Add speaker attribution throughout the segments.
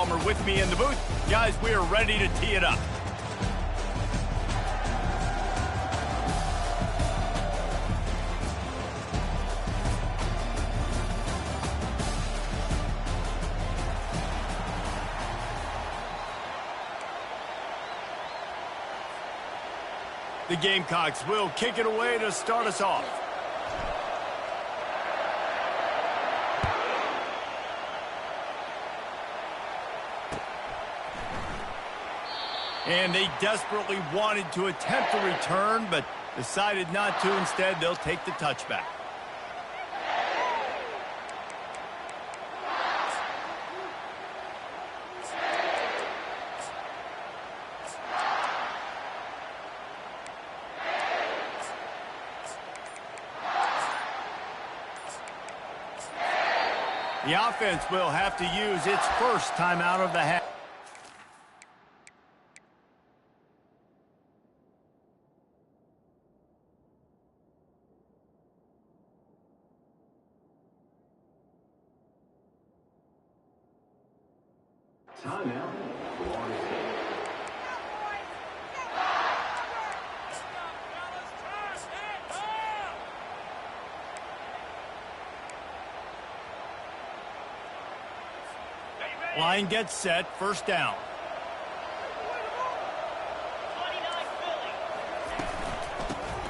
Speaker 1: Palmer with me in the booth. Guys, we are ready to tee it up. The Gamecocks will kick it away to start us off. And they desperately wanted to attempt a return, but decided not to. Instead, they'll take the touchback. The offense will have to use its first timeout of the half.
Speaker 2: Timeout.
Speaker 1: Line gets set, first down.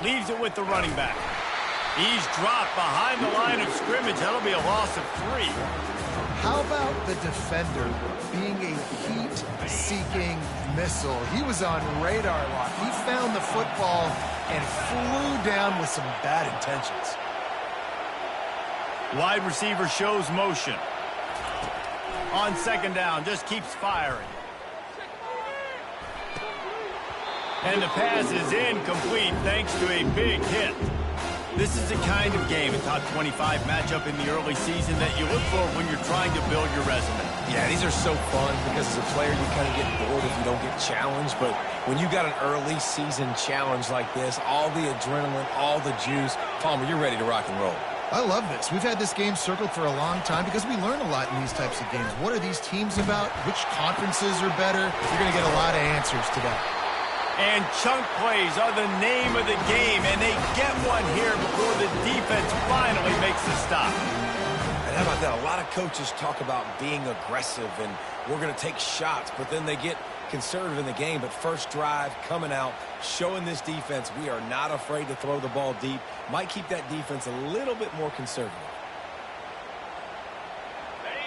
Speaker 1: Leaves it with the running back. He's dropped behind the line of scrimmage. That'll be a loss of 3.
Speaker 3: How about the defender being a heat-seeking missile? He was on radar lock. He found the football and flew down with some bad intentions.
Speaker 1: Wide receiver shows motion. On second down, just keeps firing. And the pass is incomplete thanks to a big hit. This is the kind of game, a top 25 matchup in the early season that you look for when you're trying to build your resume.
Speaker 4: Yeah, these are so fun because as a player, you kind of get bored if you don't get challenged. But when you got an early season challenge like this, all the adrenaline, all the juice, Palmer, you're ready to rock and roll.
Speaker 3: I love this. We've had this game circled for a long time because we learn a lot in these types of games. What are these teams about? Which conferences are better? You're going to get a lot of answers today.
Speaker 1: And chunk plays are the name of the game, and they get one here before the defense finally makes the stop.
Speaker 4: And how about that? A lot of coaches talk about being aggressive and we're going to take shots, but then they get conservative in the game. But first drive, coming out, showing this defense we are not afraid to throw the ball deep. Might keep that defense a little bit more conservative.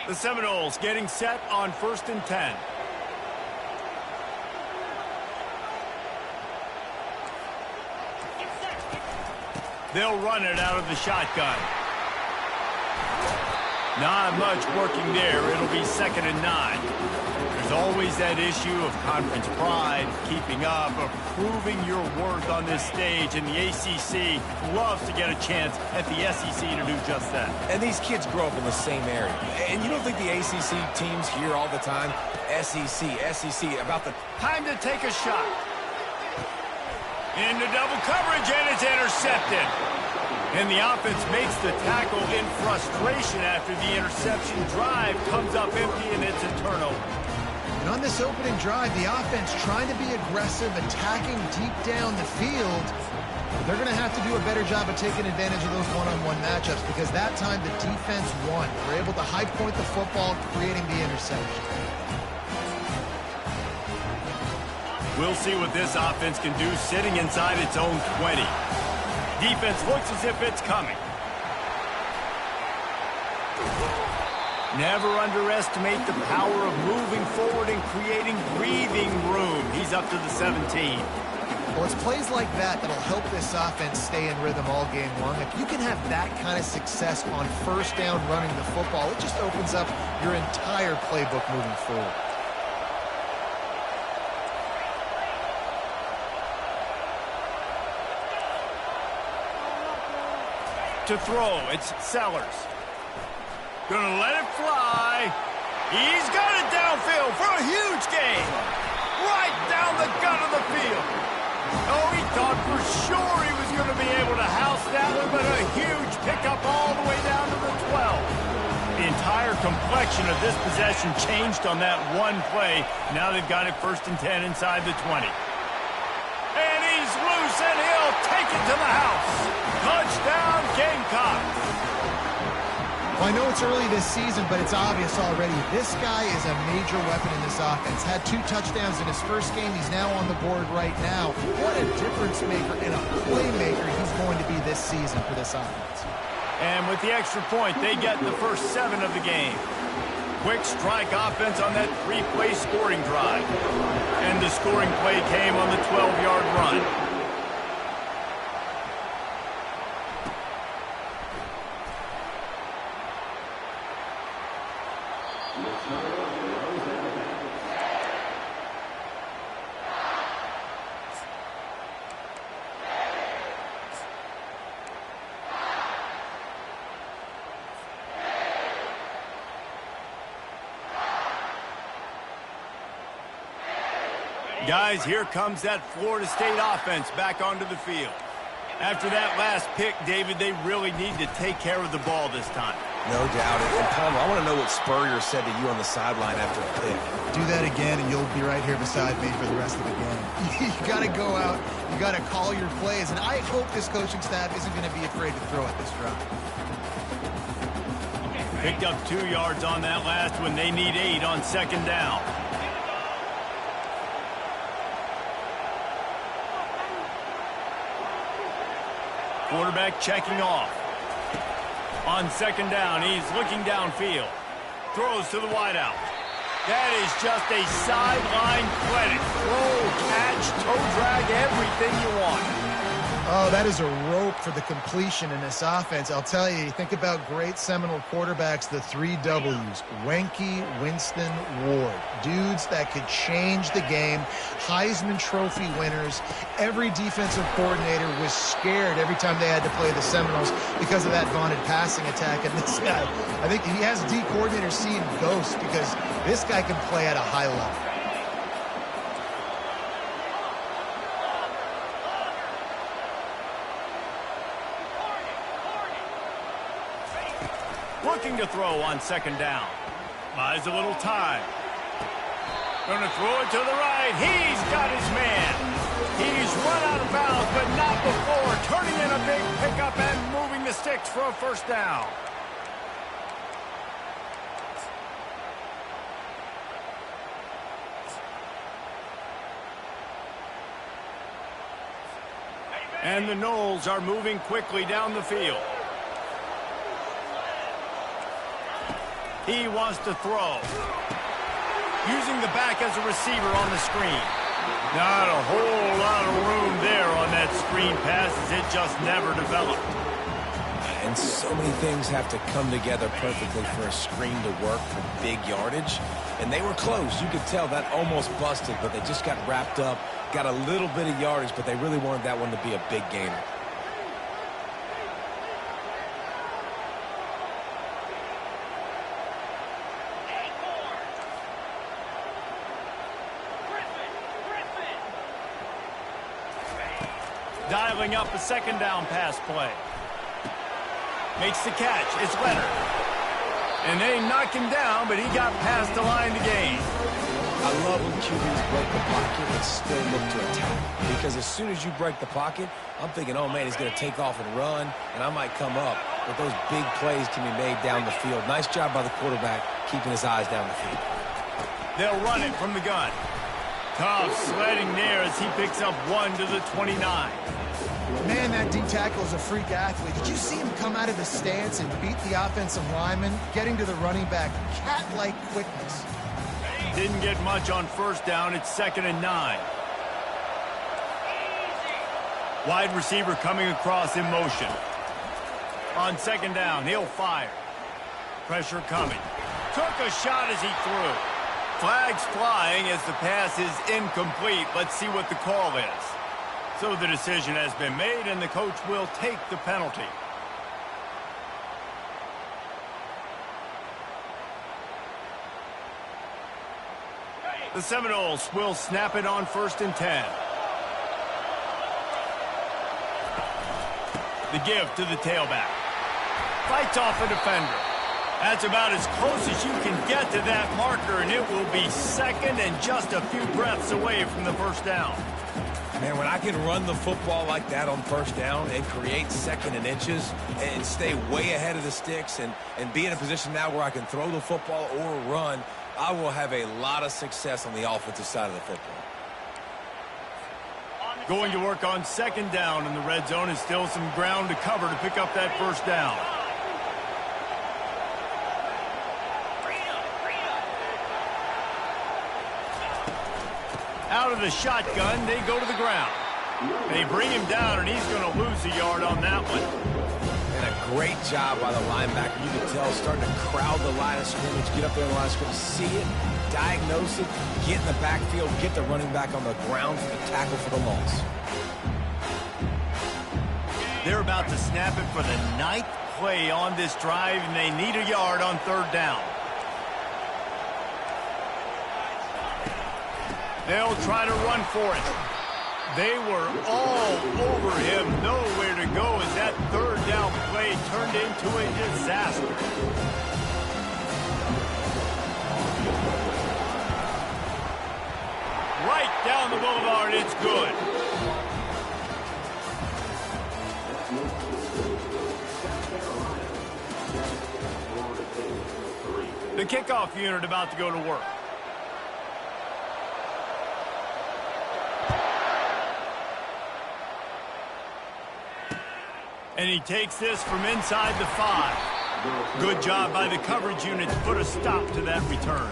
Speaker 1: The Seminoles getting set on 1st and 10. They'll run it out of the shotgun. Not much working there. It'll be 2nd and 9. There's always that issue of conference pride, keeping up, of proving your worth on this stage, and the ACC loves to get a chance at the SEC to do just that.
Speaker 4: And these kids grow up in the same area. And you don't think the ACC teams hear all the time, SEC, about the
Speaker 1: time to take a shot. Into double coverage, and it's intercepted. And the offense makes the tackle in frustration after the interception. Drive comes up empty, and it's a turnover.
Speaker 3: And on this opening drive, the offense trying to be aggressive, attacking deep down the field. They're going to have to do a better job of taking advantage of those one-on-one matchups because that time the defense won. They're able to high point the football, creating the interception.
Speaker 1: We'll see what this offense can do sitting inside its own 20. Defense looks as if it's coming. Never underestimate the power of moving forward and creating breathing room. He's up to the 17.
Speaker 3: Well, it's plays like that that'll help this offense stay in rhythm all game long. If you can have that kind of success on first down running the football, it just opens up your entire playbook moving forward.
Speaker 1: To throw, it's Sellers. Gonna let it fly. He's got it downfield for a huge gain. Right down the gut of the field. Oh, he thought for sure he was going to be able to house that one, but a huge pickup all the way down to the 12. The entire complexion of this possession changed on that one play. Now they've got it 1st and 10 inside the 20. And he's loose, and he'll take it to the house. Touchdown, Gamecocks.
Speaker 3: Well, I know it's early this season, but it's obvious already. This guy is a major weapon in this offense. Had 2 touchdowns in his first game. He's now on the board right now. What a difference maker and a playmaker he's going to be this season for this offense.
Speaker 1: And with the extra point, they get the first 7 of the game. Quick strike offense on that 3-play scoring drive. And the scoring play came on the 12-yard run. Guys, here comes that Florida State offense back onto the field. After that last pick, David, they really need to take care of the ball this time.
Speaker 4: No doubt. And Palmer, I want to know what Spurrier said to you on the sideline after the pick.
Speaker 3: Do that again, and you'll be right here beside me for the rest of the game. You got to go out. You got to call your plays. And I hope this coaching staff isn't going to be afraid to throw at this drive.
Speaker 1: Picked up 2 yards on that last one. They need 8 on 2nd down. Quarterback checking off. On 2nd down, he's looking downfield. Throws to the wideout. That is just a sideline credit. Throw, catch, toe drag, everything you want.
Speaker 3: Oh, that is a rope for the completion in this offense. I'll tell you, think about great Seminole quarterbacks, the 3 W's. Wenke, Winston, Ward. Dudes that could change the game. Heisman Trophy winners. Every defensive coordinator was scared every time they had to play the Seminoles because of that vaunted passing attack. And this guy, I think he has D coordinators seeing ghosts because this guy can play at a high level.
Speaker 1: Looking to throw on 2nd down. Buys a little time. Going to throw it to the right. He's got his man. He's run out of bounds, but not before. Turning in a big pickup and moving the sticks for a 1st down. And the Noles are moving quickly down the field. He wants to throw. Using the back as a receiver on the screen. Not a whole lot of room there on that screen pass as it just never developed.
Speaker 4: And so many things have to come together perfectly for a screen to work for big yardage. And they were close. You could tell that almost busted, but they just got wrapped up, got a little bit of yardage, but they really wanted that one to be a big gainer.
Speaker 1: Dialing up a 2nd down pass play. Makes the catch. It's Leonard. And they knock him down, but he got past the line to gain.
Speaker 4: I love when QBs break the pocket and still look to attack. Because as soon as you break the pocket, I'm thinking, oh, man, he's going to take off and run, and I might come up. But those big plays can be made down the field. Nice job by the quarterback keeping his eyes down the field.
Speaker 1: They'll run it from the gun. Tough sledding there as he picks up 1 to the 29.
Speaker 3: Man, that D tackle is a freak athlete. Did you see him come out of the stance and beat the offensive lineman, getting to the running back? Cat-like quickness.
Speaker 1: Didn't get much on 1st down. It's 2nd and 9. Wide receiver coming across in motion. On 2nd down, he'll fire. Pressure coming. Took a shot as he threw. Flags flying as the pass is incomplete. Let's see what the call is. So the decision has been made, and the coach will take the penalty. The Seminoles will snap it on 1st and 10. The give to the tailback. Fights off a defender. That's about as close as you can get to that marker, and it will be second and just a few breaths away from the first down.
Speaker 4: Man, when I can run the football like that on first down and create second and inches and stay way ahead of the sticks and be in a position now where I can throw the football or run, I will have a lot of success on the offensive side of the football.
Speaker 1: Going to work on second down, and the red zone is still some ground to cover to pick up that first down. Out of the shotgun, they go to the ground. They bring him down, and he's going to lose a yard on that one.
Speaker 4: And a great job by the linebacker. You can tell starting to crowd the line of scrimmage, get up there in the line of scrimmage, see it, diagnose it, get in the backfield, get the running back on the ground for the tackle for the loss.
Speaker 1: They're about to snap it for the 9th play on this drive, and they need a yard on third down. They'll try to run for it. They were all over him. Nowhere to go as that third down play turned into a disaster. Right down the boulevard, it's good. The kickoff unit about to go to work. And he takes this from inside the 5. Good job by the coverage unit to put a stop to that return.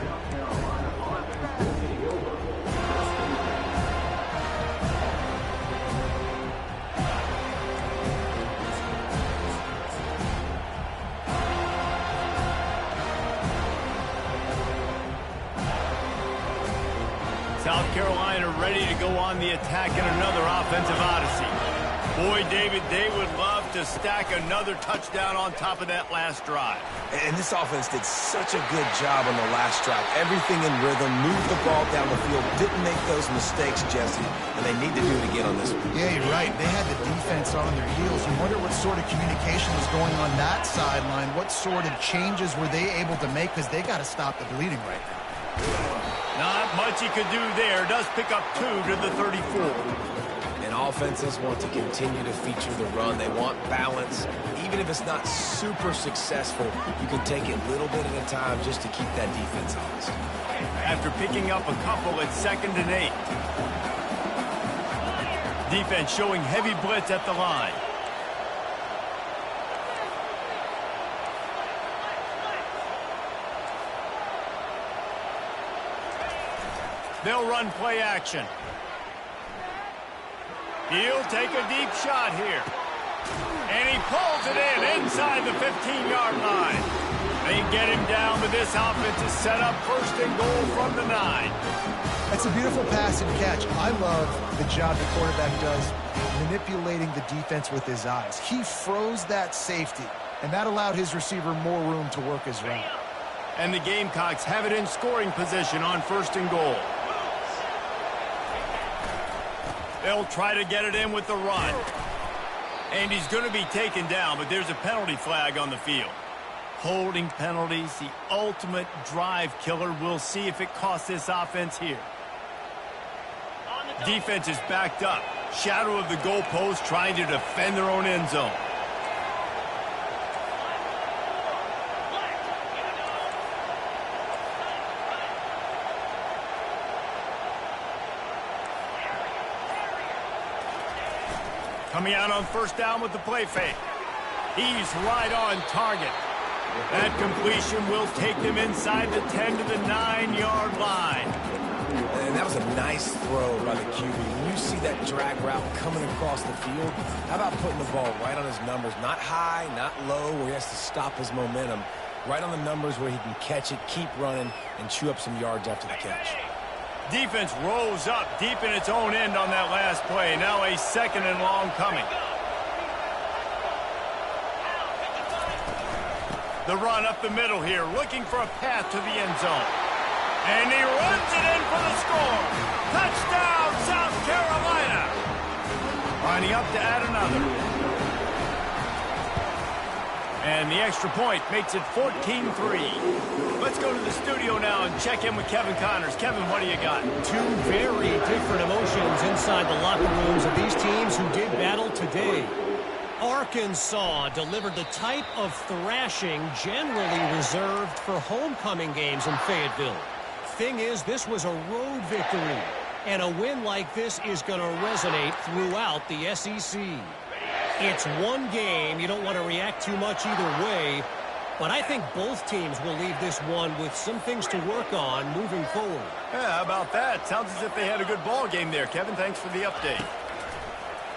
Speaker 1: South Carolina ready to go on the attack in another offensive odyssey. Boy, David, they would love to stack another touchdown on top of that last drive.
Speaker 4: And this offense did such a good job on the last drive. Everything in rhythm, moved the ball down the field, didn't make those mistakes, Jesse, and they need to do it again on this one.
Speaker 3: Yeah, you're right. They had the defense on their heels. You wonder what sort of communication was going on that sideline. What sort of changes were they able to make, because they got to stop the bleeding right now.
Speaker 1: Not much he could do there. Does pick up 2 to the 34.
Speaker 4: And offenses want to continue to feature the run. They want balance. Even if it's not super successful, you can take it little bit at a time just to keep that defense honest.
Speaker 1: After picking up a couple at 2nd and 8. Defense showing heavy blitz at the line. They'll run play action. He'll take a deep shot here. And he pulls it in inside the 15-yard line. They get him down, but this offense is set up 1st and goal from the 9.
Speaker 3: That's a beautiful pass and catch. I love the job the quarterback does manipulating the defense with his eyes. He froze that safety, and that allowed his receiver more room to work his route.
Speaker 1: And the Gamecocks have it in scoring position on 1st and goal. They'll try to get it in with the run. And he's going to be taken down, but there's a penalty flag on the field. Holding penalties, the ultimate drive killer. We'll see if it costs this offense here. Defense is backed up. Shadow of the goalpost trying to defend their own end zone. Coming out on 1st down with the play fake. He's right on target. That completion will take them inside the 10 to the 9-yard line.
Speaker 4: And that was a nice throw by the QB. When you see that drag route coming across the field, how about putting the ball right on his numbers? Not high, not low, where he has to stop his momentum. Right on the numbers where he can catch it, keep running, and chew up some yards after the catch.
Speaker 1: Defense rolls up deep in its own end on that last play. Now a 2nd and long coming. The run up the middle here, looking for a path to the end zone. And he runs it in for the score. Touchdown, South Carolina. Lining up to add another. And the extra point makes it 14-3. Let's go to the studio now and check in with Kevin Connors. Kevin, what do you got?
Speaker 2: Two very different emotions inside the locker rooms of these teams who did battle today. Arkansas delivered the type of thrashing generally reserved for homecoming games in Fayetteville. Thing is, this was a road victory, and a win like this is going to resonate throughout the SEC. It's one game. You don't want to react too much either way, but I think both teams will leave this one with some things to work on moving forward.
Speaker 1: Yeah, how about that? Sounds as if they had a good ball game there. Kevin, thanks for the update.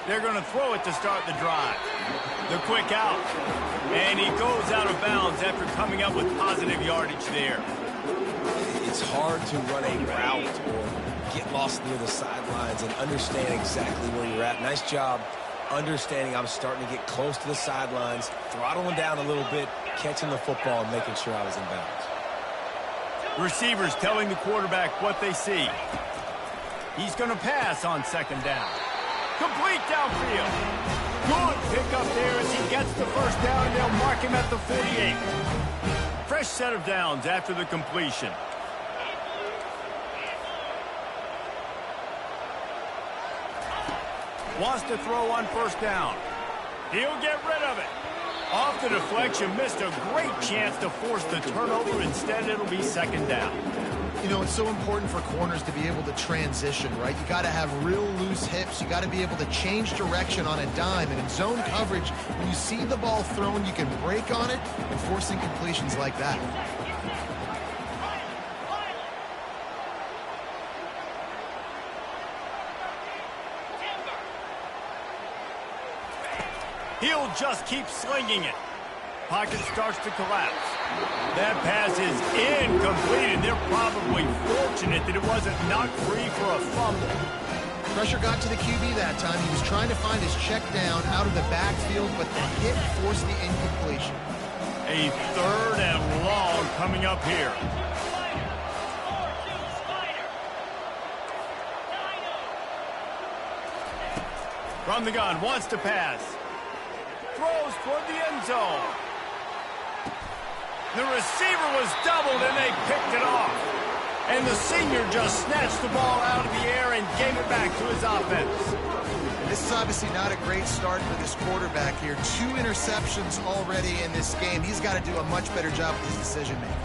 Speaker 1: They're going to throw it to start the drive. The quick out. And he goes out of bounds after coming up with positive yardage there.
Speaker 4: It's hard to run a route or get lost near the sidelines and understand exactly where you're at. Nice job understanding I'm starting to get close to the sidelines, throttling down a little bit, catching the football and making sure I was in bounds.
Speaker 1: Receivers telling the quarterback what they see. He's going to pass on second down. Complete downfield. Good pickup there as he gets the first down, and they'll mark him at the 48. Fresh set of downs after the completion. Wants to throw on first down. He'll get rid of it. Off the deflection, missed a great chance to force the turnover. Instead, it'll be second down.
Speaker 3: You know, it's so important for corners to be able to transition, right? You got to have real loose hips. You got to be able to change direction on a dime. And in zone coverage, when you see the ball thrown, you can break on it and force incompletions like that.
Speaker 1: He'll just keep slinging it. Pocket starts to collapse. That pass is incomplete, and they're probably fortunate that it wasn't knocked free for a fumble.
Speaker 3: Pressure got to the QB that time. He was trying to find his check down out of the backfield, but the hit forced the incompletion.
Speaker 1: A third and long coming up here. From the gun, wants to pass. Throws toward the end zone. The receiver was doubled, and they picked it off. And the senior just snatched the ball out of the air and gave it back to his offense.
Speaker 3: This is obviously not a great start for this quarterback here. 2 interceptions already in this game. He's got to do a much better job with his decision-making.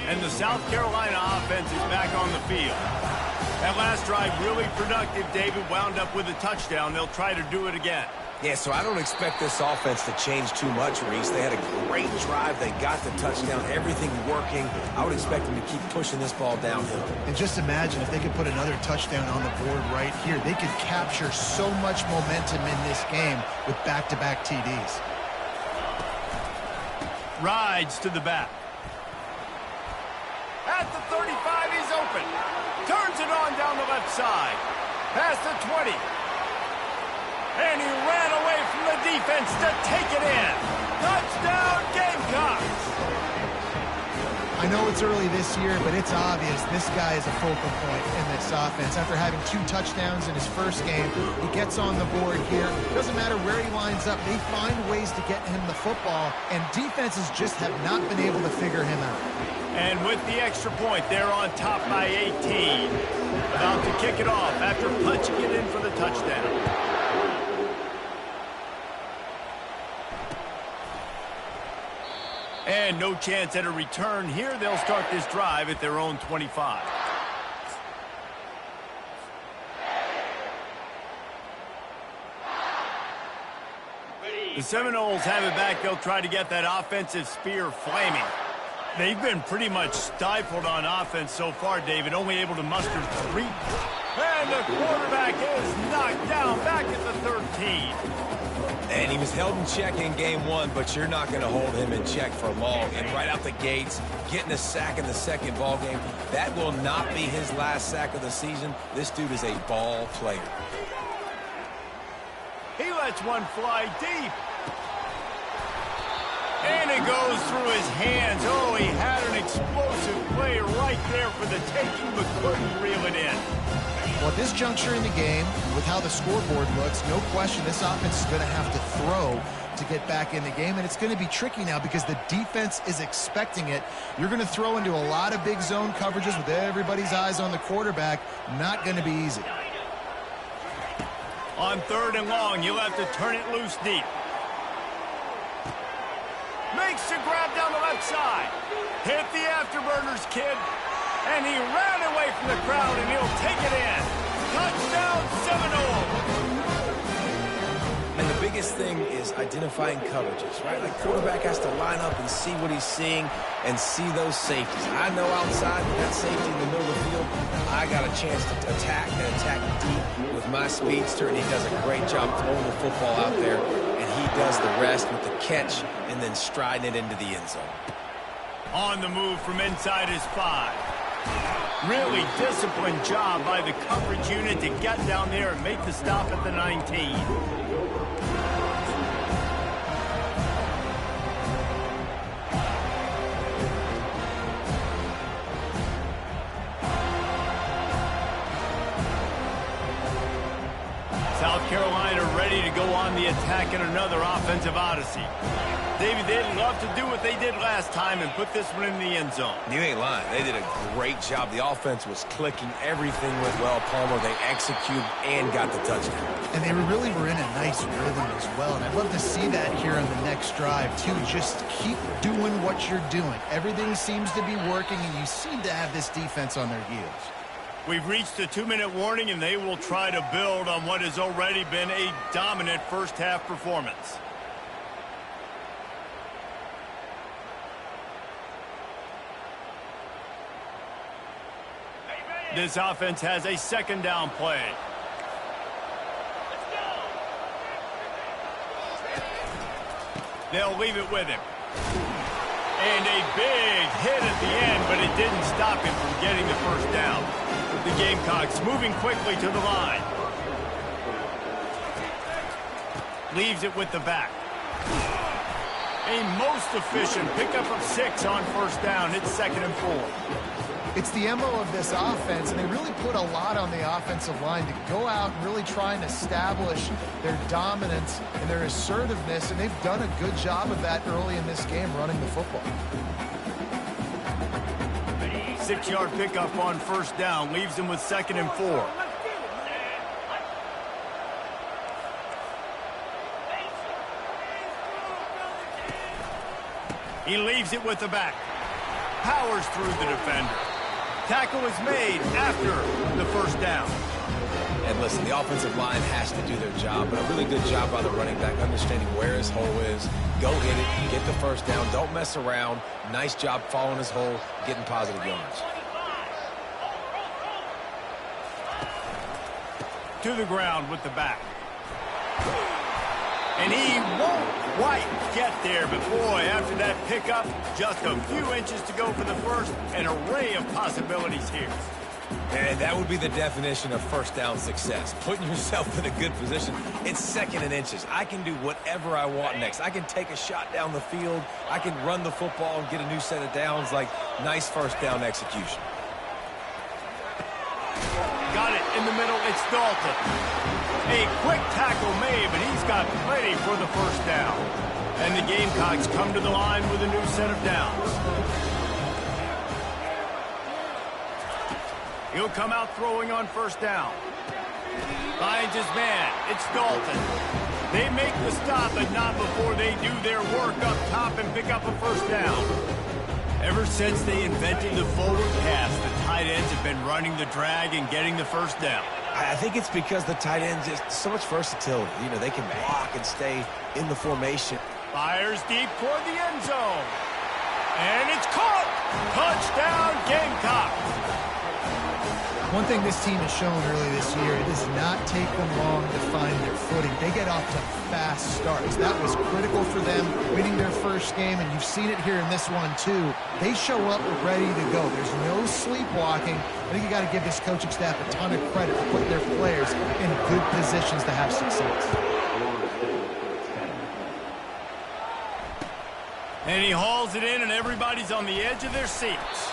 Speaker 1: And the South Carolina offense is back on the field. That last drive really productive. David wound up with a touchdown. They'll try to do it again.
Speaker 4: Yeah, so I don't expect this offense to change too much, Reese. They had a great drive. They got the touchdown. Everything working. I would expect them to keep pushing this ball downhill.
Speaker 3: And just imagine if they could put another touchdown on the board right here. They could capture so much momentum in this game with back-to-back TDs.
Speaker 1: Rides to the back. At the 35, he's open. Turns it on down the left side. Past the 20. And he ran away from the defense to take it in. Touchdown, Gamecocks!
Speaker 3: I know it's early this year, but it's obvious this guy is a focal point in this offense. After having 2 touchdowns in his first game, he gets on the board here. Doesn't matter where he lines up. They find ways to get him the football, and defenses just have not been able to figure him out.
Speaker 1: And with the extra point, they're on top by 18. About to kick it off after punching it in for the touchdown. And no chance at a return here. They'll start this drive at their own 25. The Seminoles have it back. They'll try to get that offensive spear flaming. They've been pretty much stifled on offense so far, David, only able to muster 3. And the quarterback is knocked down back at the 13.
Speaker 4: And he was held in check in game 1, but you're not going to hold him in check for long. And right out the gates, getting a sack in the second ball game, that will not be his last sack of the season. This dude is a ball player.
Speaker 1: He lets one fly deep. And it goes through his hands. Oh, he had an explosive play right there for the taking, but couldn't reel it in.
Speaker 3: Well, at this juncture in the game, with how the scoreboard looks, no question this offense is going to have to throw to get back in the game, and it's going to be tricky now because the defense is expecting it. You're going to throw into a lot of big zone coverages with everybody's eyes on the quarterback. Not going to be easy.
Speaker 1: On 3rd and long, you'll have to turn it loose deep. Makes the grab down the left side. Hit the afterburners, kid. And he ran away from the crowd, and he'll take it in. Touchdown, Seminole.
Speaker 4: And the biggest thing is identifying coverages, right? Like, quarterback has to line up and see what he's seeing and see those safeties. I know outside with that safety in the middle of the field, I got a chance to attack and attack deep with my speedster, and he does a great job throwing the football out there, and he does the rest with the catch and then striding it into the end zone.
Speaker 1: On the move from inside his 5. Really disciplined job by the coverage unit to get down there and make the stop at the 19. South Carolina ready to go on the attack in another offensive odyssey. David, they'd love to do what they did last time and put this one in the end zone.
Speaker 4: You ain't lying. They did a great job. The offense was clicking. Everything went well. Palmer, they executed and got the touchdown.
Speaker 3: And they really were in a nice rhythm as well. And I'd love to see that here on the next drive, too. Just keep doing what you're doing. Everything seems to be working, and you seem to have this defense on their heels.
Speaker 1: We've reached the 2-minute warning, and they will try to build on what has already been a dominant first-half performance. This offense has a 2nd down play. They'll leave it with him. And a big hit at the end, but it didn't stop him from getting the first down. The Gamecocks moving quickly to the line. Leaves it with the back. A most efficient pickup of 6 on 1st down. It's 2nd and 4.
Speaker 3: It's the MO of this offense, and they really put a lot on the offensive line to go out and really try and establish their dominance and their assertiveness, and they've done a good job of that early in this game running the football.
Speaker 1: 6-yard pickup on 1st down. Leaves them with 2nd and 4. He leaves it with the back. Powers through the defender. Tackle is made after the 1st down.
Speaker 4: And listen, the offensive line has to do their job, but a really good job by the running back, understanding where his hole is. Go hit it, get the 1st down, don't mess around. Nice job following his hole, getting positive yards.
Speaker 1: To the ground with the back. And he won't quite get there, but boy, after that pickup, just a few inches to go for the first. An array of possibilities here.
Speaker 4: And that would be the definition of 1st down success. Putting yourself in a good position. It's 2nd and inches. I can do whatever I want next. I can take a shot down the field. I can run the football and get a new set of downs. Like, nice 1st down execution.
Speaker 1: Got it in the middle. It's Dalton. A quick tackle made, but he's got plenty for the 1st down. And the Gamecocks come to the line with a new set of downs. He'll come out throwing on 1st down. Finds his man. It's Dalton. They make the stop, but not before they do their work up top and pick up a 1st down. Ever since they invented the forward pass, the tight ends have been running the drag and getting the 1st down.
Speaker 4: I think it's because the tight ends is so much versatility. You know, they can block and stay in the formation.
Speaker 1: Fires deep toward the end zone. And it's caught. Touchdown, Gamecocks.
Speaker 3: One thing this team has shown early this year, it does not take them long to find their footing. They get off to fast starts. That was critical for them, winning their 1st game, and you've seen it here in this one, too. They show up ready to go. There's no sleepwalking. I think you got to give this coaching staff a ton of credit for putting their players in good positions to have success.
Speaker 1: And he hauls it in, and everybody's on the edge of their seats.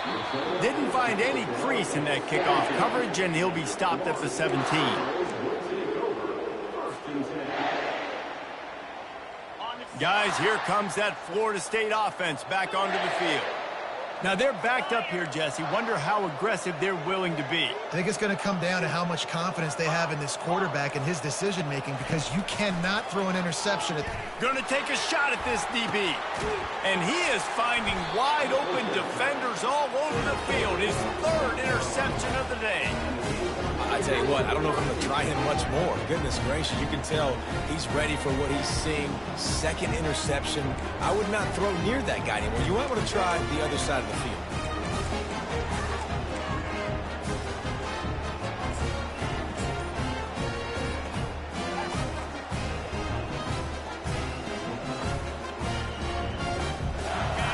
Speaker 1: Didn't find any crease in that kickoff coverage, and he'll be stopped at the 17. Guys, here comes that Florida State offense back onto the field. Now, they're backed up here, Jesse. Wonder how aggressive they're willing to be.
Speaker 3: I think it's going to come down to how much confidence they have in this quarterback and his decision-making, because you cannot throw an interception at...
Speaker 1: Going to take a shot at this DB. And he is finding wide-open defenders all over the field. His third interception of the day.
Speaker 4: I tell you what, I don't know if I'm going to try him much more. Goodness gracious, you can tell he's ready for what he's seeing. Second interception. I would not throw near that guy anymore. You might want to try the other side of the field.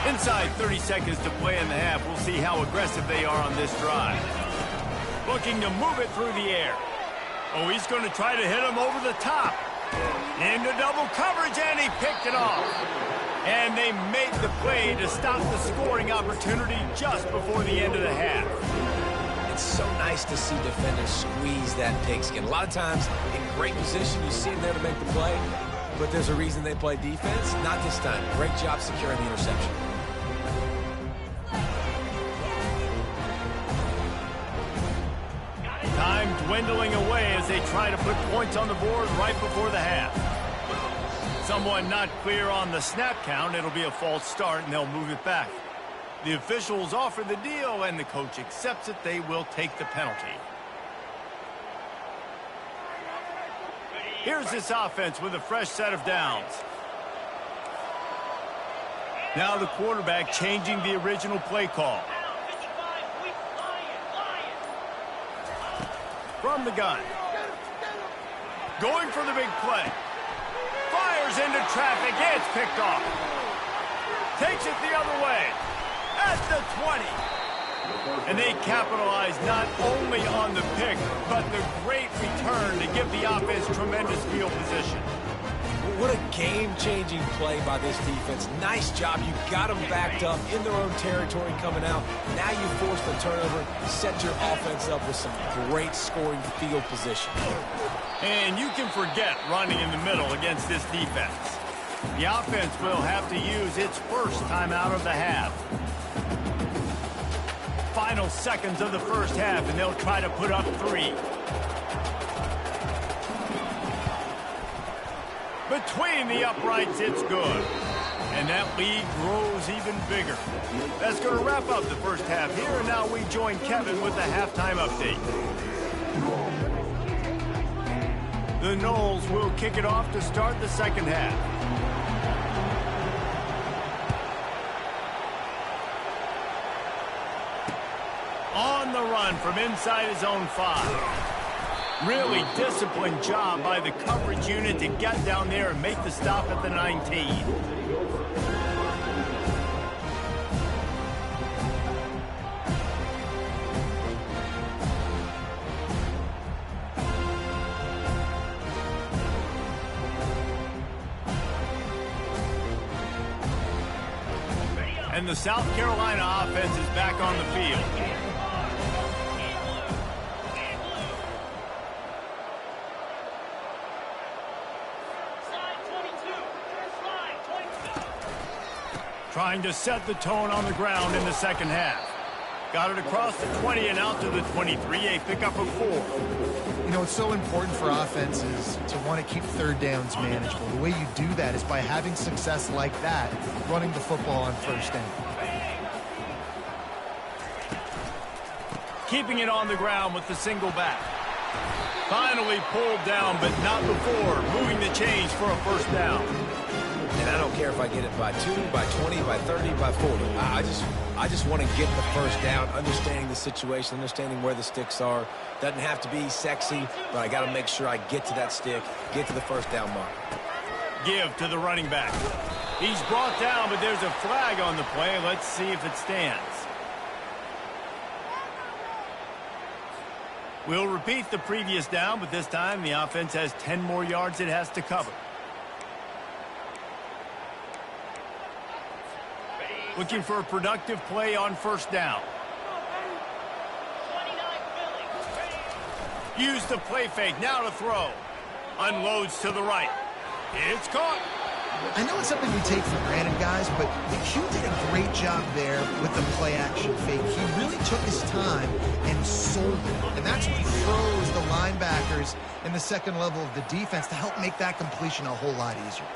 Speaker 1: Inside 30 seconds to play in the half. We'll see how aggressive they are on this drive. Looking to move it through the air. Oh, he's going to try to hit him over the top. Into double coverage, and he picked it off. And they made the play to stop the scoring opportunity just before the end of the half.
Speaker 4: It's so nice to see defenders squeeze that pigskin. A lot of times, in great position, you see them there to make the play, but there's a reason they play defense. Not this time. Great job securing the interception.
Speaker 1: Time dwindling away as they try to put points on the board right before the half. Someone not clear on the snap count. It'll be a false start, and they'll move it back. The officials offer the deal, and the coach accepts it. They will take the penalty. Here's this offense with a fresh set of downs. Now the quarterback changing the original play call. From the gun. Going for the big play. Fires into traffic. It's picked off. Takes it the other way. At the 20. And they capitalize not only on the pick, but the great return to give the offense tremendous field position.
Speaker 4: What a game-changing play by this defense. Nice job. You got them backed up in their own territory coming out. Now you force the turnover, set your offense up with some great scoring field position.
Speaker 1: And you can forget running in the middle against this defense. The offense will have to use its first timeout of the half. Final seconds of the first half, and they'll try to put up 3. Between the uprights, it's good. And that lead grows even bigger. That's going to wrap up the first half here, and now we join Kevin with the halftime update. The Noles will kick it off to start the second half. On the run from inside his own 5. Really disciplined job by the coverage unit to get down there and make the stop at the 19. And the South Carolina offense is back on the field. Trying to set the tone on the ground in the second half. Got it across the 20 and out to the 23, a pickup of 4.
Speaker 3: You know, it's so important for offenses to want to keep third downs manageable. The way you do that is by having success like that, running the football on first down.
Speaker 1: Keeping it on the ground with the single back. Finally pulled down, but not before moving the chains for a first down.
Speaker 4: And I don't care if I get it by 2, by 20, by 30, by 40. I just want to get the first down, understanding the situation, understanding where the sticks are. Doesn't have to be sexy, but I got to make sure I get to that stick, get to the first down mark.
Speaker 1: Give to the running back. He's brought down, but there's a flag on the play. Let's see if it stands. We'll repeat the previous down, but this time the offense has 10 more yards it has to cover. Looking for a productive play on first down. Use the play fake, now to throw. Unloads to the right. It's caught.
Speaker 3: I know it's something we take for granted, guys, but the Q did a great job there with the play-action fake. He really took his time and sold it. And that's what froze the linebackers in the second level of the defense to help make that completion a whole lot easier.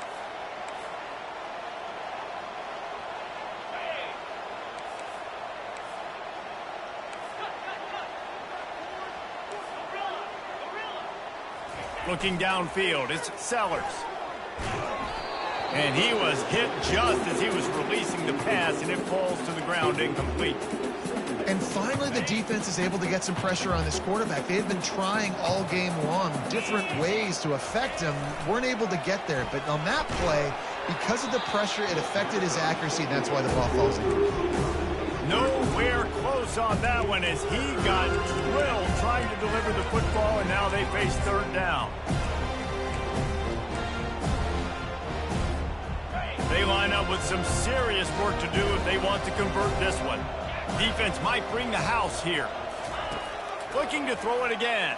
Speaker 1: Looking downfield, it's Sellers. And he was hit just as he was releasing the pass, and it falls to the ground incomplete.
Speaker 3: And finally, the defense is able to get some pressure on this quarterback. They've been trying all game long different ways to affect him. Weren't able to get there. But on that play, because of the pressure, it affected his accuracy, and that's why the ball falls in.
Speaker 1: Nowhere close on that one as he got drilled trying to deliver the football, and now they face third down. They line up with some serious work to do if they want to convert this one. Defense might bring the house here. Looking to throw it again.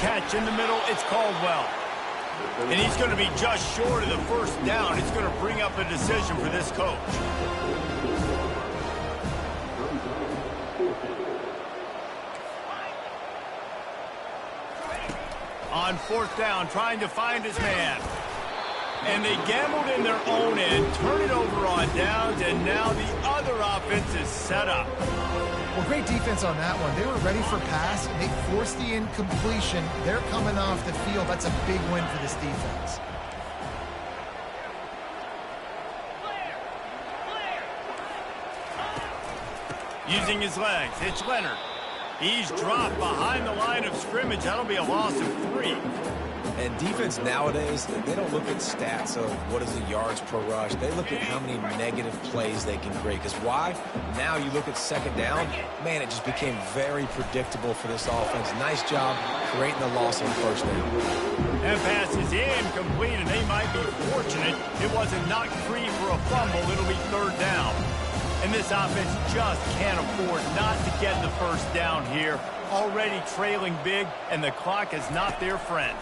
Speaker 1: Catch in the middle, it's Caldwell. And he's going to be just short of the first down. It's going to bring up a decision for this coach. On fourth down, trying to find his man. And they gambled in their own end, turn it over on downs, and now the other offense is set up.
Speaker 3: Well, great defense on that one. They were ready for pass, and they forced the incompletion. They're coming off the field. That's a big win for this defense.
Speaker 1: Using his legs, it's Leonard. He's dropped behind the line of scrimmage. That'll be a loss of 3.
Speaker 4: And defense nowadays, they don't look at stats of what is the yards per rush. They look at how many negative plays they can create. Because why? Now you look at second down, man, it just became very predictable for this offense. Nice job creating the loss on first down.
Speaker 1: And pass is incomplete, and they might be fortunate it wasn't knocked free for a fumble. It'll be third down. And this offense just can't afford not to get the first down here. Already trailing big, and the clock is not their friend.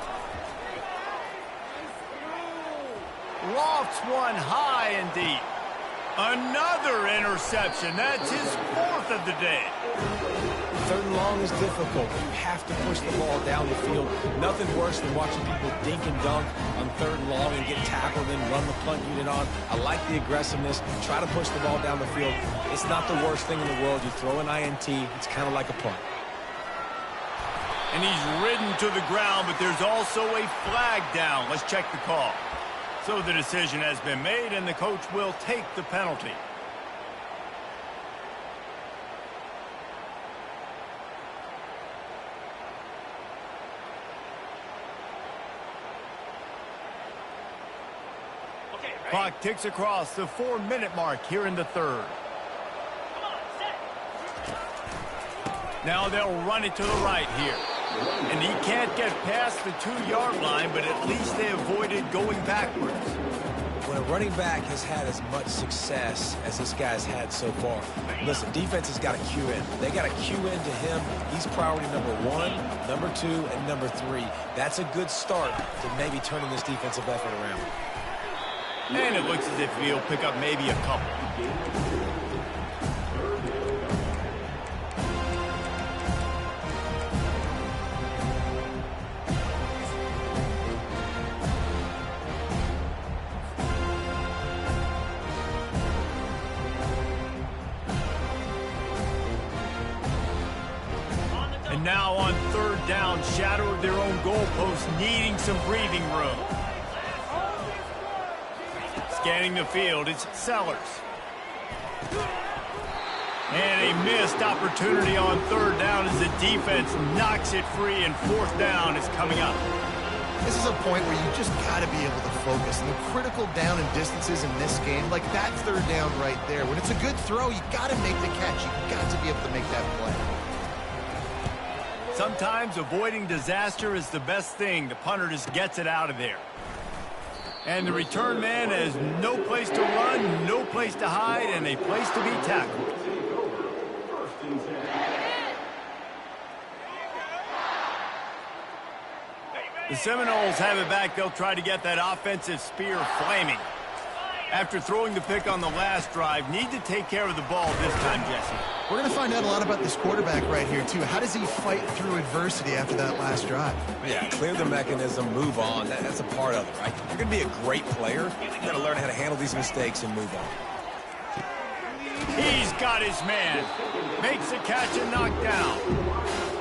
Speaker 1: Lofts one high and deep. Another interception. That's his 4th of the day.
Speaker 4: Third and long is difficult. You have to push the ball down the field. Nothing worse than watching people dink and dunk on third and long and get tackled and run the punt unit on. I like the aggressiveness. Try to push the ball down the field. It's not the worst thing in the world. You throw an INT, it's kind of like a punt.
Speaker 1: And he's ridden to the ground, but there's also a flag down. Let's check the call. So the decision has been made, and the coach will take the penalty. Clock ticks across the 4-minute mark here in the third. Now they'll run it to the right here. And he can't get past the 2-yard line, but at least they avoided going backwards.
Speaker 4: When a running back has had as much success as this guy's had so far, listen, defense has got to cue in. They got to cue into him. He's priority number 1, number 2, and number 3. That's a good start to maybe turning this defensive effort around.
Speaker 1: And it looks as if he'll pick up maybe a couple. And now on third down, shadow of their own goalpost, needing some breathing room. Scanning the field, it's Sellers. And a missed opportunity on third down as the defense knocks it free, and fourth down is coming up.
Speaker 3: This is a point where you just got to be able to focus. And the critical down and distances in this game, like that third down right there, when it's a good throw, you got to make the catch. You got to be able to make that play.
Speaker 1: Sometimes avoiding disaster is the best thing. The punter just gets it out of there. And the return man has no place to run, no place to hide, and a place to be tackled. The Seminoles have it back. They'll try to get that offensive spear flaming. After throwing the pick on the last drive, need to take care of the ball this time, Jesse.
Speaker 3: We're going to find out a lot about this quarterback right here, too. How does he fight through adversity after that last drive?
Speaker 4: Yeah, clear the mechanism, move on. That's a part of it, right? You're going to be a great player. You've got to learn how to handle these mistakes and move on.
Speaker 1: He's got his man. Makes the catch and knocked down.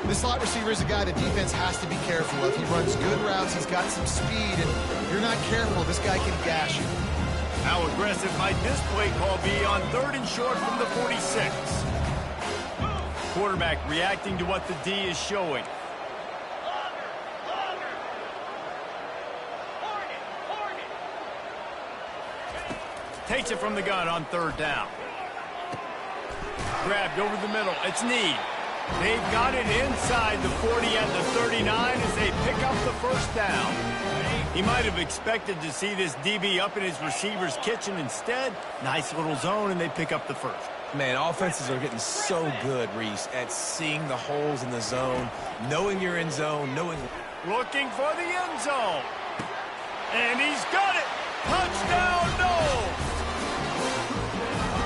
Speaker 3: This slot receiver is a guy the defense has to be careful of. He runs good routes. He's got some speed, and if you're not careful, this guy can gash you.
Speaker 1: How aggressive might this play call be on 3rd and short from the 46? Quarterback reacting to what the D is showing. Takes it from the gun on 3rd down. Grabbed over the middle. It's Need. They've got it inside the 40 and the 39 as they pick up the 1st down. He might have expected to see this DB up in his receiver's kitchen. Instead, nice little zone, and they pick up the 1st.
Speaker 4: Man, offenses are getting so good, Reese, at seeing the holes in the zone, knowing you're in zone, knowing...
Speaker 1: Looking for the end zone. And he's got it. Touchdown, no!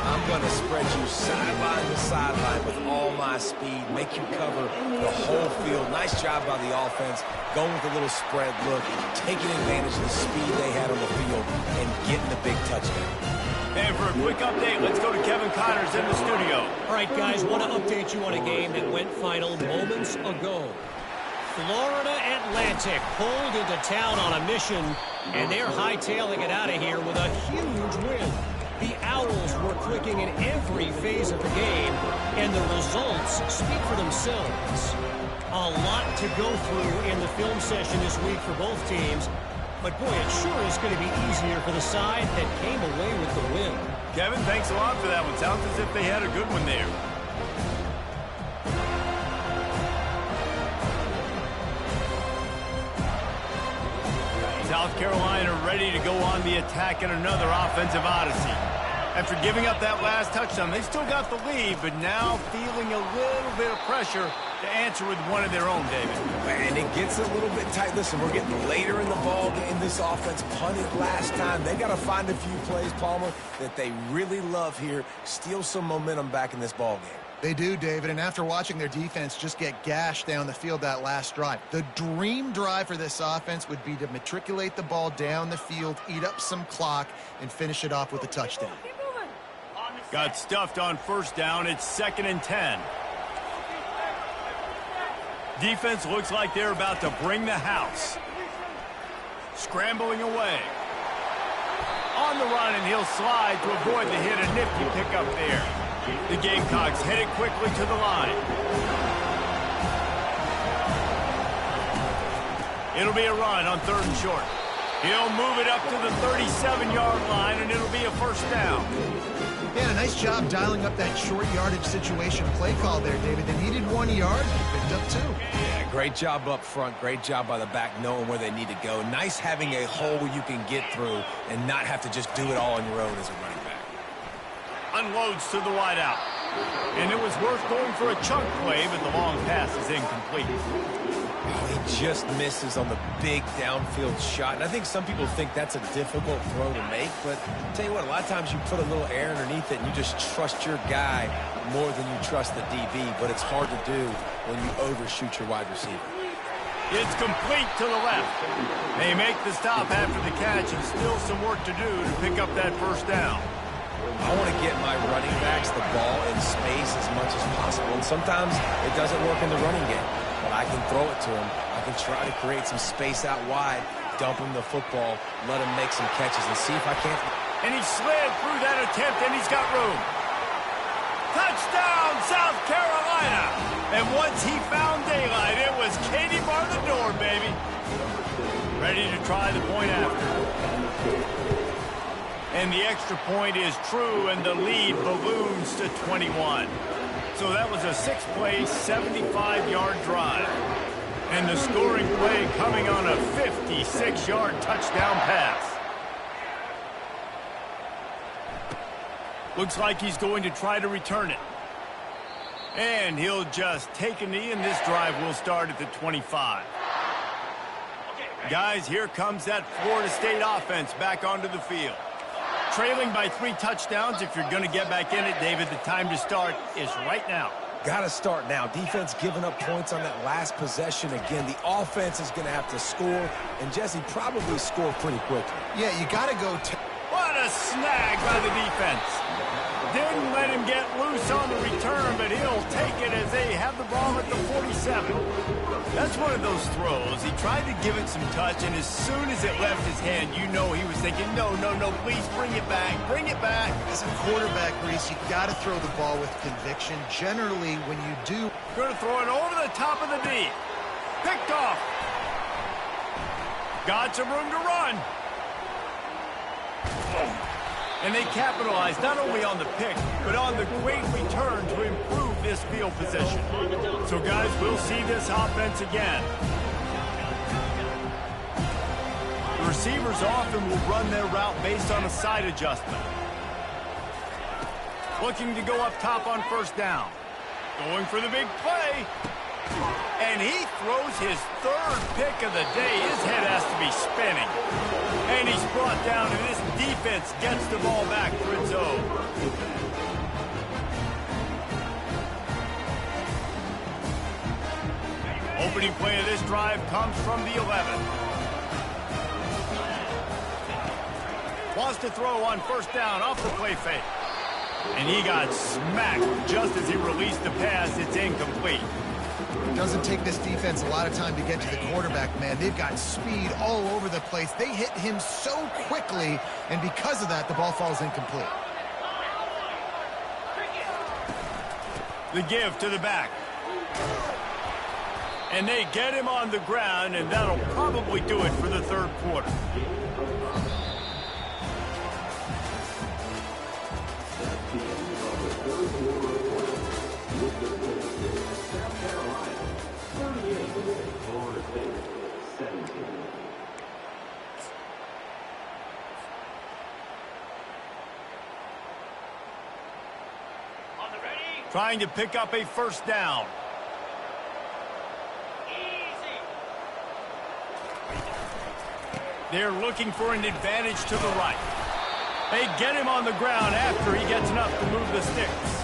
Speaker 4: I'm going to spread you sideline to sideline with all my speed, make you cover the whole field. Nice job by the offense, going with a little spread look, taking advantage of the speed they had on the field, and getting the big touchdown.
Speaker 1: And for a quick update, let's go to Kevin Connors in the studio.
Speaker 2: All right, guys, want to update you on a game that went final moments ago. Florida Atlantic pulled into town on a mission, and they're hightailing it out of here with a huge win. The Owls were clicking in every phase of the game, and the results speak for themselves. A lot to go through in the film session this week for both teams, but boy, it sure is going to be easier for the side that came away with the win.
Speaker 1: Kevin, thanks a lot for that one. Sounds as if they had a good one there. South Carolina ready to go on the attack in another offensive odyssey. After giving up that last touchdown, they still got the lead, but now feeling a little bit of pressure to answer with one of their own, David.
Speaker 4: And it gets a little bit tight. Listen, we're getting later in the ball game. This offense punted last time. They got to find a few plays, Palmer, that they really love here. Steal some momentum back in this ball game.
Speaker 3: They do, David, and after watching their defense just get gashed down the field that last drive, the dream drive for this offense would be to matriculate the ball down the field, eat up some clock, and finish it off with a touchdown.
Speaker 1: Got stuffed on 1st down. It's 2nd and 10. Defense looks like they're about to bring the house. Scrambling away. On the run, and he'll slide to avoid the hit. A nifty pickup there. The Gamecocks headed quickly to the line. It'll be a run on 3rd and short. He'll move it up to the 37-yard line, and it'll be a 1st down.
Speaker 3: Yeah, a nice job dialing up that short yardage situation play call there, David. They needed 1 yard. They picked up 2.
Speaker 4: Yeah, great job up front. Great job by the back knowing where they need to go. Nice having a hole you can get through and not have to just do it all on your own as a running back.
Speaker 1: Unloads to the wideout. And it was worth going for a chunk play, but the long pass is incomplete.
Speaker 4: Oh, he just misses on the big downfield shot. And I think some people think that's a difficult throw to make, but I'll tell you what, a lot of times you put a little air underneath it and you just trust your guy more than you trust the DB, but it's hard to do when you overshoot your wide receiver.
Speaker 1: It's complete to the left. They make the stop after the catch, and still some work to do to pick up that 1st down.
Speaker 4: I want to get my running backs the ball in space as much as possible, and sometimes it doesn't work in the running game. But I can throw it to him. I can try to create some space out wide, dump him the football, let him make some catches, and see if I can't.
Speaker 1: And he slid through that attempt, and he's got room. Touchdown, South Carolina! And once he found daylight, it was Katie bar the door, baby. Ready to try the point after. And the extra point is true, and the lead balloons to 21. So that was a 6-play, 75-yard drive. And the scoring play coming on a 56-yard touchdown pass. Looks like he's going to try to return it. And he'll just take a knee, and this drive will start at the 25. Guys, here comes that Florida State offense back onto the field. Trailing by 3 touchdowns. If you're going to get back in it, David, the time to start is right now.
Speaker 4: Got to start now. Defense giving up points on that last possession. Again, the offense is going to have to score, and Jesse probably score pretty quickly.
Speaker 3: Yeah, you got to go.
Speaker 1: What a snag by the defense. Didn't let him get loose on the return, but he'll take it as they have the ball at the 47. That's one of those throws. He tried to give it some touch, and as soon as it left his hand, you know he was thinking, no, no, no, please bring it back, bring it back.
Speaker 3: As a quarterback, Reese, you got to throw the ball with conviction. Generally, when you do...
Speaker 1: Going to throw it over the top of the knee. Picked off. Got some room to run. And they capitalized not only on the pick, but on the great return to improve this field position. So, guys, we'll see this offense again. The receivers often will run their route based on a side adjustment. Looking to go up top on first down. Going for the big play. And he throws his 3rd pick of the day. His head has to be spinning. And he's brought down, and this defense gets the ball back for its own. Opening play of this drive comes from the 11. Wants to throw on first down off the play fake. And he got smacked just as he released the pass. It's incomplete.
Speaker 3: It doesn't take this defense a lot of time to get to the quarterback, man. They've got speed all over the place. They hit him so quickly, and because of that, the ball falls incomplete.
Speaker 1: The give to the back. And they get him on the ground, and that'll probably do it for the 3rd quarter. Trying to pick up a first down. They're looking for an advantage to the right. They get him on the ground after he gets enough to move the sticks.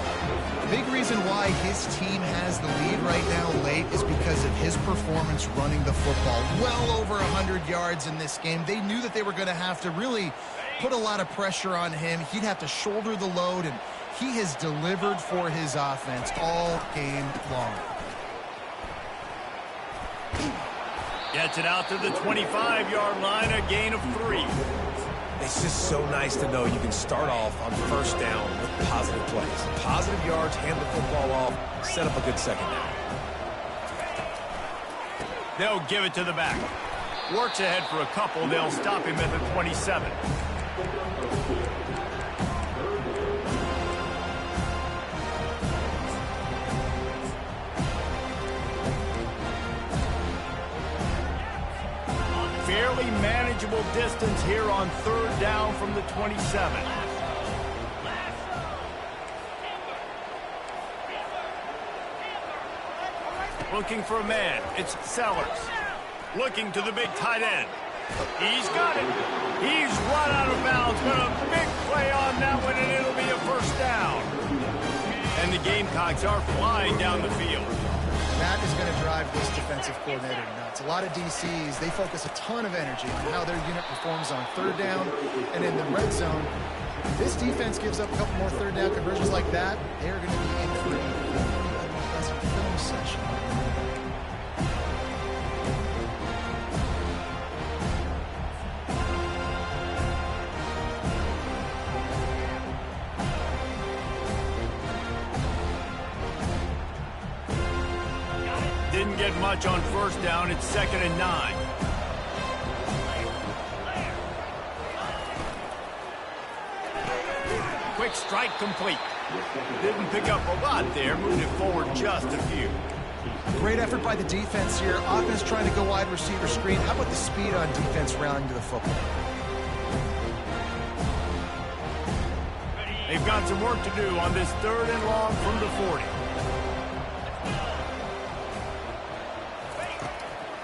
Speaker 3: Big reason why his team has the lead right now late is because of his performance running the football. Well over 100 yards in this game. They knew that they were going to have to really put a lot of pressure on him. He'd have to shoulder the load, and he has delivered for his offense all game long.
Speaker 1: Gets it out to the 25-yard line, a gain of 3.
Speaker 4: It's just so nice to know you can start off on first down with positive plays. Positive yards, hand the football off, set up a good second down.
Speaker 1: They'll give it to the back. Works ahead for a couple. They'll stop him at the 27. Fairly manageable distance here on 3rd down from the 27. Looking for a man. It's Sellers. Looking to the big tight end. He's got it. He's run out of bounds, but a big play on that one, and it'll be a first down. And the Gamecocks are flying down the field.
Speaker 3: That is going to drive this defensive coordinator nuts. A lot of DCs, they focus a ton of energy on how their unit performs on 3rd down and in the red zone. If this defense gives up a couple more 3rd down conversions like that, they're going to be in for a film session.
Speaker 1: Didn't get much on first down. It's 2nd and 9. Quick strike complete. Didn't pick up a lot there. Moved it forward just a few.
Speaker 3: Great effort by the defense here. Offense trying to go wide receiver screen. How about the speed on defense rallying to the football?
Speaker 1: They've got some work to do on this 3rd and long from the 40.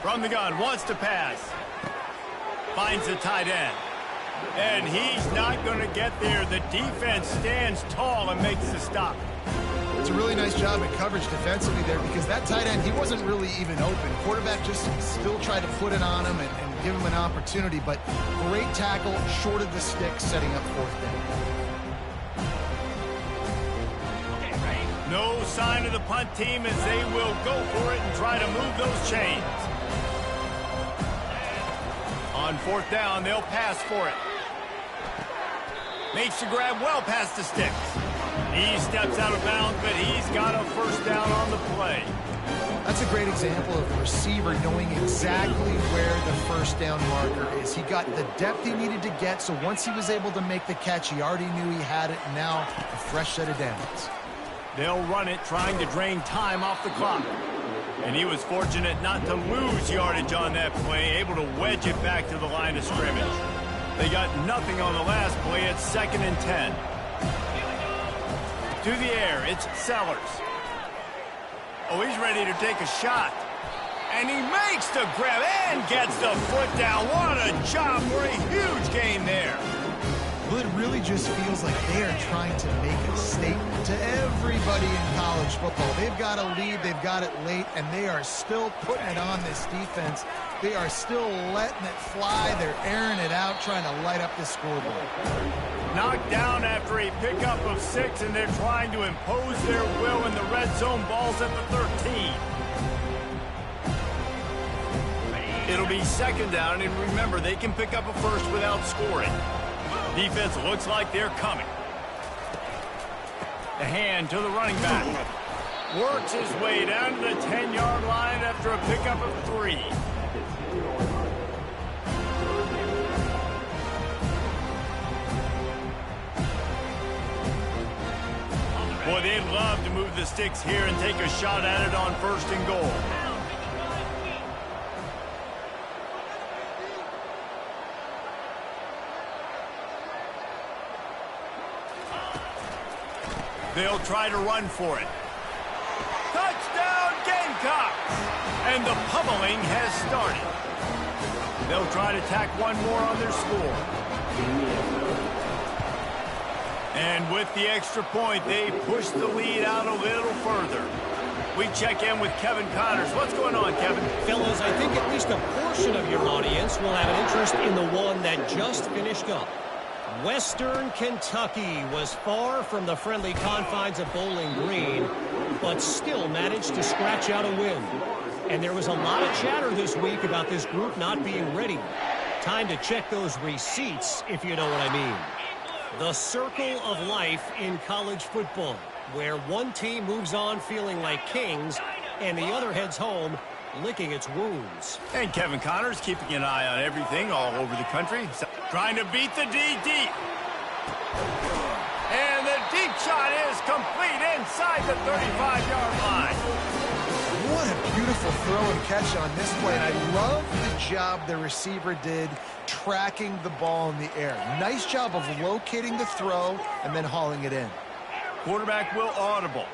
Speaker 1: From the gun, wants to pass. Finds the tight end. And he's not going to get there. The defense stands tall and makes the stop.
Speaker 3: It's a really nice job at coverage defensively there because that tight end, he wasn't really even open. Quarterback just still tried to put it on him and give him an opportunity, but great tackle, short of the stick, setting up 4th down.
Speaker 1: No sign of the punt team as they will go for it and try to move those chains. On 4th down, they'll pass for it. Makes the grab well past the sticks. He steps out of bounds, but he's got a 1st down on the play.
Speaker 3: That's a great example of the receiver knowing exactly where the 1st down marker is. He got the depth he needed to get, so once he was able to make the catch, he already knew he had it, and now a fresh set of downs.
Speaker 1: They'll run it, trying to drain time off the clock. And he was fortunate not to lose yardage on that play, able to wedge it back to the line of scrimmage. They got nothing on the last play. It's 2nd and 10. To the air, it's Sellers. Oh, he's ready to take a shot. And he makes the grab and gets the foot down. What a job for a huge gain there.
Speaker 3: Well, it really just feels like they are trying to make a statement to everybody in college football. They've got a lead, they've got it late, and they are still putting it on this defense. They are still letting it fly. They're airing it out, trying to light up the scoreboard.
Speaker 1: Knocked down after a pickup of 6, and they're trying to impose their will in the red zone. Ball's at the 13. It'll be 2nd down, and remember, they can pick up a 1st without scoring. Defense looks like they're coming. The hand to the running back. Works his way down to the 10-yard line after a pickup of 3. Boy, they'd love to move the sticks here and take a shot at it on 1st and goal. They'll try to run for it. Touchdown, Gamecocks! And the pummeling has started. They'll try to tack one more on their score. And with the extra point, they push the lead out a little further. We check in with Kevin Connors. What's going on, Kevin?
Speaker 2: Fellas, I think at least a portion of your audience will have an interest in the one that just finished up. Western Kentucky was far from the friendly confines of Bowling Green, but still managed to scratch out a win. And there was a lot of chatter this week about this group not being ready. Time to check those receipts, if you know what I mean. The circle of life in college football, where one team moves on feeling like kings and the other heads home licking its wounds.
Speaker 1: And Kevin Connors keeping an eye on everything all over the country. Trying to beat the D deep. And the deep shot is complete inside the 35-yard line.
Speaker 3: What a beautiful throw and catch on this play. And I love the job the receiver did tracking the ball in the air. Nice job of locating the throw and then hauling it in.
Speaker 1: Quarterback will audible.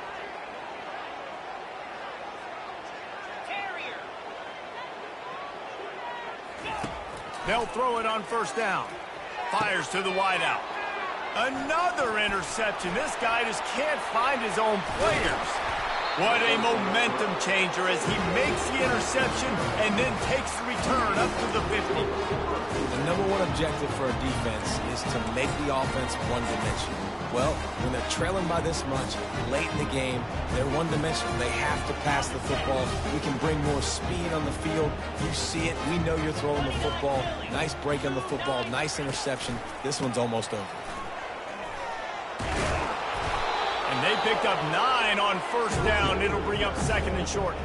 Speaker 1: They'll throw it on 1st down. Fires to the wideout. Another interception. This guy just can't find his own players. What a momentum changer as he makes the interception and then takes the return up to the 50.
Speaker 4: The #1 objective for a defense is to make the offense one-dimensional. Well, when they're trailing by this much late in the game, they're one-dimensional. They have to pass the football. We can bring more speed on the field. You see it. We know you're throwing the football. Nice break on the football. Nice interception. This one's almost over.
Speaker 1: And they picked up 9 on 1st down. It'll bring up 2nd and short.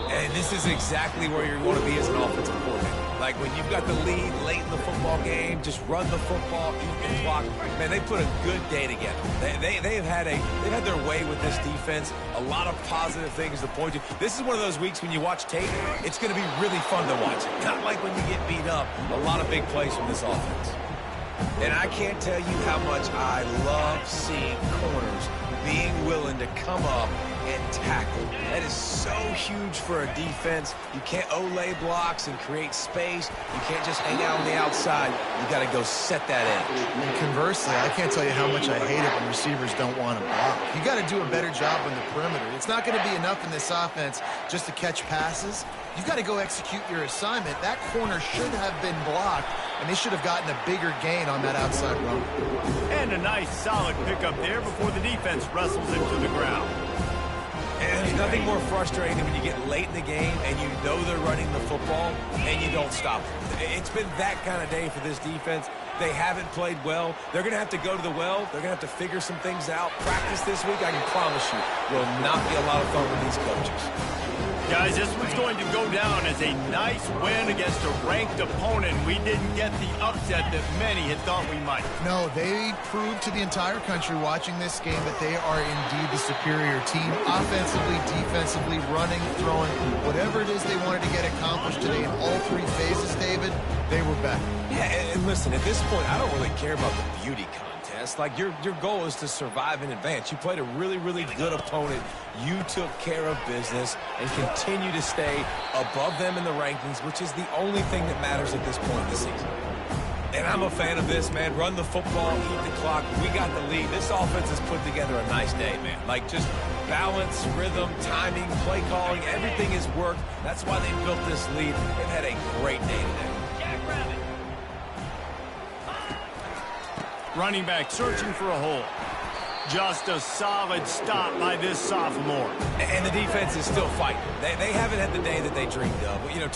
Speaker 4: And this is exactly where you want to be as an offensive coordinator. Like when you've got the lead late in the football game, just run the football, eat the clock. Man, they put a good day together. They've had their way with this defense. A lot of positive things to point to. This is one of those weeks when you watch tape, it's going to be really fun to watch. Not like when you get beat up. A lot of big plays from this offense. And I can't tell you how much I love seeing corners being willing to come up and tackle. That is so huge for a defense. You can't olay blocks and create space. You can't just hang out on the outside. You got to go set that edge.
Speaker 3: And conversely, I can't tell you how much I hate it when receivers don't want to block. You got to do a better job on the perimeter. It's not going to be enough in this offense just to catch passes. You've got to go execute your assignment. That corner should have been blocked, and they should have gotten a bigger gain on that outside run.
Speaker 1: And a nice solid pickup there before the defense wrestles him to the ground.
Speaker 4: And there's nothing more frustrating than when you get late in the game and you know they're running the football and you don't stop them. It's been that kind of day for this defense. They haven't played well. They're going to have to go to the well. They're going to have to figure some things out. Practice this week, I can promise you, will not be a lot of fun with these coaches.
Speaker 1: Guys, this one's going to go down as a nice win against a ranked opponent. We didn't get the upset that many had thought we might.
Speaker 3: No, they proved to the entire country watching this game that they are indeed the superior team. Offensively, defensively, running, throwing, whatever it is they wanted to get accomplished today in all three phases, David, they were better.
Speaker 4: Yeah, and listen, at this point, I don't really care about the beauty contest. Like, your goal is to survive and advance. You played a really, really good opponent. You took care of business and continue to stay above them in the rankings, which is the only thing that matters at this point in the season. And I'm a fan of this, man. Run the football, eat the clock. We got the lead. This offense has put together a nice day, man. Like, just balance, rhythm, timing, play calling, everything has worked. That's why they built this lead. They've had a great day today.
Speaker 1: Running back searching for a hole. Just a solid stop by this sophomore.
Speaker 4: And the defense is still fighting. They haven't had the day that they dreamed of. You know,